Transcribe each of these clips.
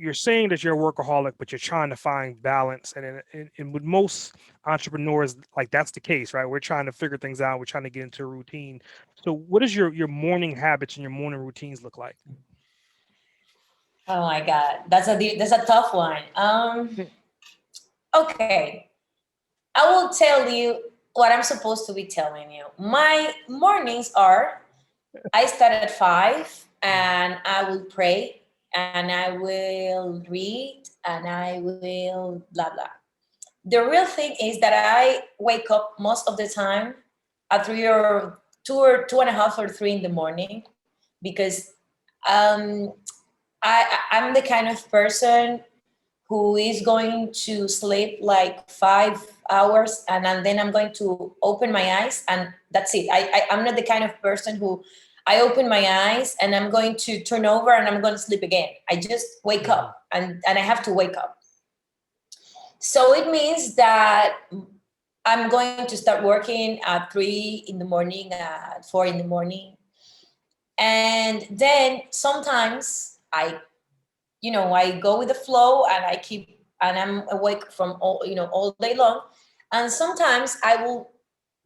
you're saying that you're a workaholic, but you're trying to find balance. And with most entrepreneurs, like that's the case, right? We're trying to figure things out. We're trying to get into a routine. So what does your morning habits and your morning routines look like? Oh my God, that's a tough one. Okay, I will tell you what I'm supposed to be telling you. My mornings are, I start at 5 and I will pray and I will read and I will blah blah. The real thing is that I wake up most of the time at 2 or 2.5 or 3 in the morning because um, I'm the kind of person who is going to sleep like 5 hours and then I'm going to open my eyes and that's it. I'm not the kind of person who I open my eyes and I'm going to turn over and I'm going to sleep again. I just wake up and I have to wake up. So it means that I'm going to start working at 3 in the morning, at 4 in the morning. And then sometimes I go with the flow and I'm awake from all day long. And sometimes I will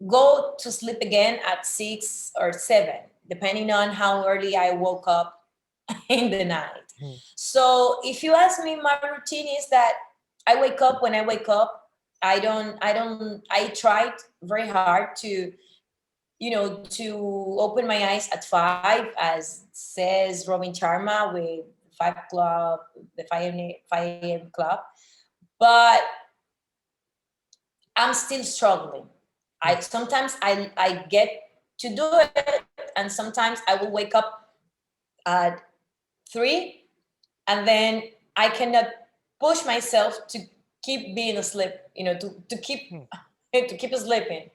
go to sleep again at 6 or 7, depending on how early I woke up in the night. So if you ask me, my routine is that I wake up when I wake up. I tried very hard to open my eyes at 5, as says Robin Sharma with 5 club, the 5 a.m. club. But I'm still struggling. I get to do it, and sometimes I will wake up at 3, and then I cannot push myself to keep being asleep. To keep sleeping.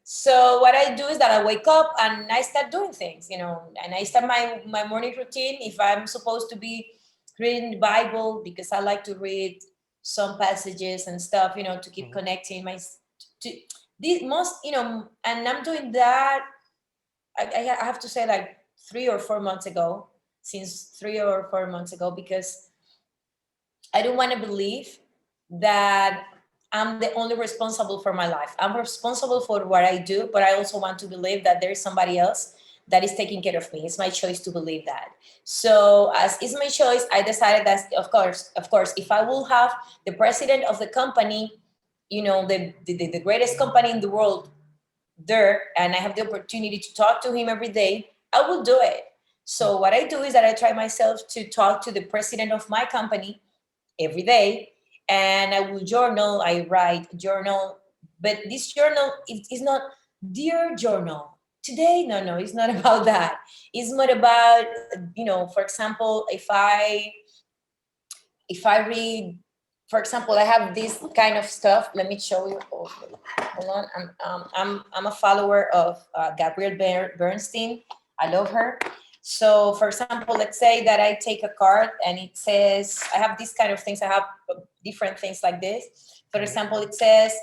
So what I do is that I wake up and I start doing things, and I start my morning routine. If I'm supposed to be reading the Bible, because I like to read some passages and stuff, to keep connecting to these most, and I'm doing that. I have to say like 3 or 4 months ago, since 3 or 4 months ago, because I don't want to believe that I'm the only responsible for my life. I'm responsible for what I do, but I also want to believe that there is somebody else that is taking care of me. It's my choice to believe that. So as it's my choice, I decided that of course, if I will have the president of the company, the greatest company in the world there, and I have the opportunity to talk to him every day, I will do it. So what I do is that I try myself to talk to the president of my company every day, and I will journal. I write journal, but this journal is not dear journal today. No, it's not about that. It's more about, for example, if I read, for example, I have this kind of stuff. Let me show you. Oh, hold on. I'm a follower of Gabrielle Bernstein. I love her. So, for example, let's say that I take a card and it says, I have these kind of things. I have different things like this. For example, it says,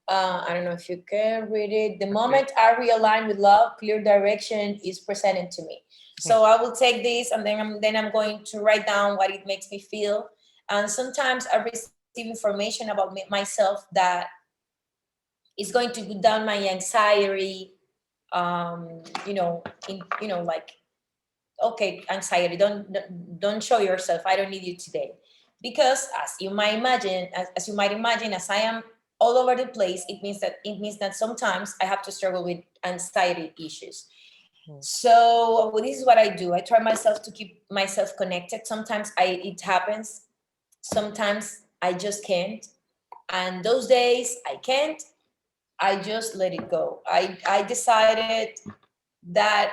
I don't know if you can read it. The moment I realign with love, clear direction is presented to me. So I will take this and then I'm going to write down what it makes me feel. And sometimes I receive information about myself that is going to go down my anxiety. Like, okay, anxiety, don't show yourself. I don't need you today, because as you might imagine, as I am all over the place, it means that sometimes I have to struggle with anxiety issues. So this is what I do. I try myself to keep myself connected. Sometimes it happens. Sometimes I just can't. And those days I can't, I just let it go. I decided that,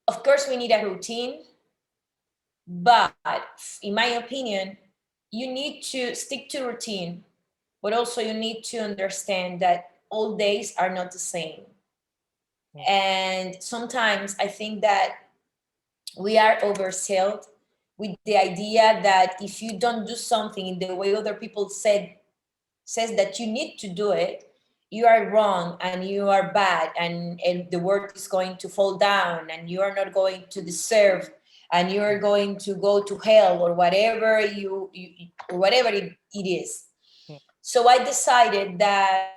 of course, we need a routine, but in my opinion, you need to stick to routine, but also you need to understand that all days are not the same. And sometimes I think that we are oversold with the idea that if you don't do something in the way other people says that you need to do it, you are wrong and you are bad, and the world is going to fall down and you are not going to deserve and you're going to go to hell or whatever or whatever it is. mm, So I decided that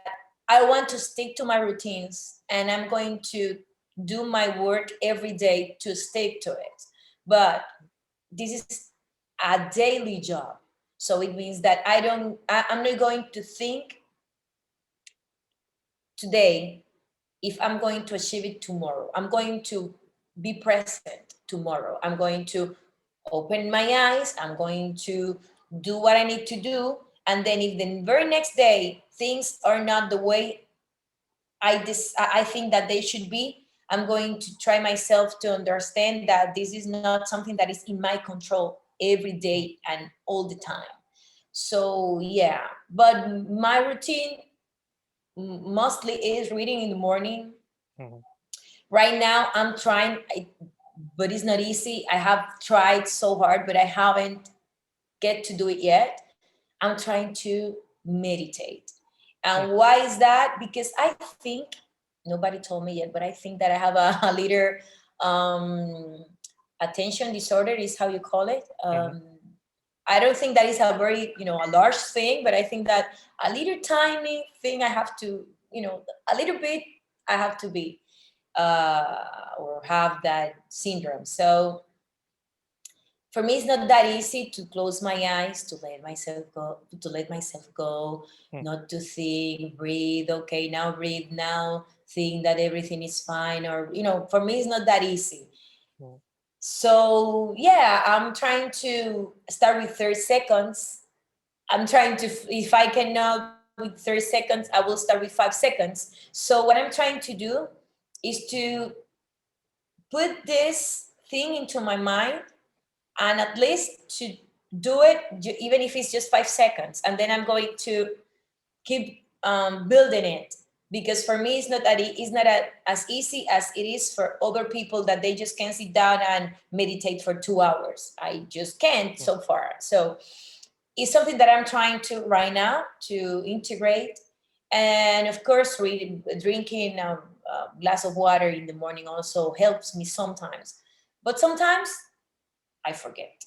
I want to stick to my routines, and I'm going to do my work every day to stick to it. But this is a daily job. So it means that I'm not going to think today if I'm going to achieve it tomorrow. I'm going to be present tomorrow. I'm going to open my eyes. I'm going to do what I need to do. And then if the very next day things are not the way I think that they should be, I'm going to try myself to understand that this is not something that is in my control every mm, day and all the time. So yeah, but my routine mostly is reading in the morning. mhm, Right now I'm trying, but it's not easy. I have tried so hard, but I haven't get to do it yet. I'm trying to meditate. mm, And why is that? Because I think, nobody told me yet, but I think that I have a little um, attention disorder, is how you call it. mhm, I don't think that is a very, a large thing, but I think that a little tiny thing I have to, a little bit I have to be or have that syndrome. So for me, it's not that easy to close my eyes, to let myself go, mm, not to think, breathe. Okay, now breathe. Now think that everything is fine. Or for me, it's not that easy. mm, So yeah, I'm trying to start with 30 seconds. I'm trying to, if I cannot with 30 seconds, I will start with 5 seconds. So what I'm trying to do is to put this thing into my mind, and at least to do it, even if it's just 5 seconds, and then I'm going to keep building it, because for me it's not that it's not as easy as it is for other people, that they just can sit down and meditate for 2 hours. I just can't mm, so far. So it's something that I'm trying to right now to integrate. And of course, drinking a glass of water in the morning also helps me sometimes, but sometimes I forget.